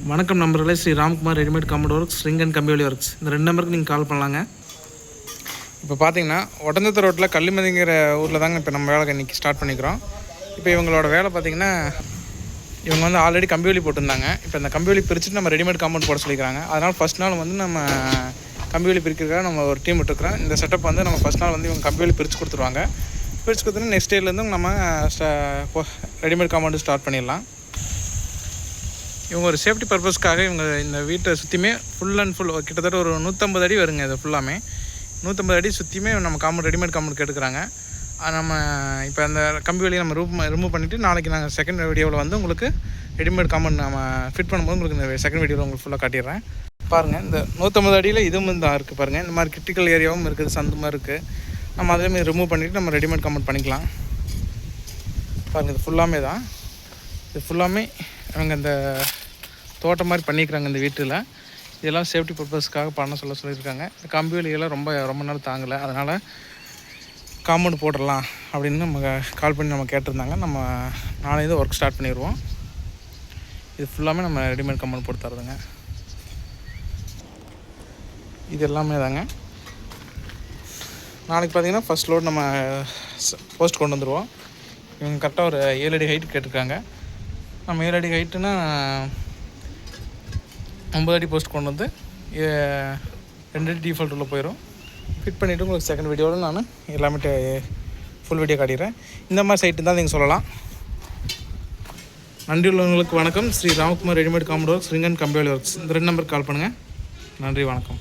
வணக்கம் நண்பர்களே, Shri Ramkumar readymade compound works, ring and கம்பி ஒர்க்ஸ். இந்த 2 நம்பருக்கு நீங்கள் கால் பண்ணலாங்க. இப்போ பார்த்தீங்கன்னா ஒட்டந்தத்த ரோட்டில் கள்ளிமதிங்கிற ஊரில் தாங்க இப்போ நம்ம வேலை இன்றைக்கி ஸ்டார்ட் பண்ணிக்கிறோம். இப்போ இவங்களோட வேலை பார்த்திங்கன்னா, இவங்க வந்து ஆல்ரெடி கம்பி வேலி போட்டிருந்தாங்க. இப்போ இந்த கம்பி வேலி பிரிச்சுட்டு நம்ம ரெடிமேட் காம்பவுண்ட் போட சொல்லிக்கிறாங்க. அதனால் ஃபஸ்ட் நாள் வந்து நம்ம கம்பி வேலி பிரிக்கிறதுக்காக நம்ம ஒரு டீம் விட்டுருக்குறோம். இந்த செட்டப் வந்து நம்ம ஃபஸ்ட் நாள் வந்து இவங்க கம்பி வேலி பிரித்து கொடுத்துருவாங்க. பிரித்து கொடுத்தோன்னா நெக்ஸ்ட் டேலேருந்து நம்ம ரெடிமேட் காம்பவுண்டு ஸ்டார்ட் பண்ணிடலாம். இவங்க ஒரு சேஃப்டி பர்பஸ்க்காக இவங்க இந்த வீட்டை சுற்றியுமே ஃபுல் அண்ட் ஃபுல் கிட்டத்தட்ட ஒரு 150 அடி வருங்க. இது ஃபுல்லாமே 150 அடி சுற்றியுமே நம்ம காம்பவுண்ட் ரெடிமேட் காம்பவுண்ட் கேட்டுக்கிறாங்க. நம்ம இப்போ அந்த கம்பி வேலையை நம்ம ரிமூவ் பண்ணிவிட்டு நாளைக்கு நாங்கள் செகண்ட் வீடியோவில் வந்து உங்களுக்கு ரெடிமேட் காம்பவுண்ட் நம்ம ஃபிட் பண்ணும்போது உங்களுக்கு இந்த செகண்ட் வீடியோவில் உங்களுக்கு ஃபுல்லாக காட்டிடுறேன். பாருங்கள், இந்த 150 அடியில் இதுவும் தான் இருக்குது பாருங்கள். இந்த மாதிரி கிரிட்டிக்கல் ஏரியாவும் இருக்குது, சந்து மாதிரி இருக்குது. நம்ம அதேமாதிரி ரிமூவ் பண்ணிவிட்டு நம்ம ரெடிமேட் காம்பவுண்ட் பண்ணிக்கலாம். பாருங்கள், இது ஃபுல்லாமே தான். இது ஃபுல்லாமே அவங்க இந்த தோட்டம் மாதிரி பண்ணிக்கிறாங்க இந்த வீட்டில். இதெல்லாம் சேஃப்டி பர்பஸ்க்காக பண்ண சொல்லியிருக்காங்க. இந்த கம்பி வேலியெல்லாம் ரொம்ப நாள் தாங்கலை, அதனால் காம்பவுண்ட் போட்டுடலாம் அப்படின்னு நம்ம கால் பண்ணி நம்ம கேட்டிருந்தாங்க. நம்ம நாளைக்கு ஒர்க் ஸ்டார்ட் பண்ணிடுவோம். இது ஃபுல்லாமே நம்ம ரெடிமேட் காம்பவுண்ட் போட்டு தரதுங்க. இது எல்லாமே தாங்க. நாளைக்கு பார்த்திங்கன்னா ஃபஸ்ட் லோட் நம்ம போஸ்ட் கொண்டு வந்துடுவோம். இவங்க கரெக்டாக ஒரு 7 அடி ஹைட்டு கேட்டிருக்காங்க. நம்ம 7 அடி ஹைட்டுனா 9 அடி போஸ்ட் கொண்டு வந்து 2 அடி டிஃபால்ட் உள்ள போயிடும். ஃபிட் பண்ணிவிட்டு உங்களுக்கு செகண்ட் வீடியோவில் நான் எல்லாமே ஃபுல் வீடியோ காட்டிடுறேன். இந்த மாதிரி சைட்டு தான் நீங்கள் சொல்லலாம். நன்றி உள்ளவங்களுக்கு வணக்கம். Shri Ramkumar readymade compound works, ring and கம்பி ஒர்க்ஸ். இந்த 2 நம்பருக்கு கால் பண்ணுங்கள். நன்றி, வணக்கம்.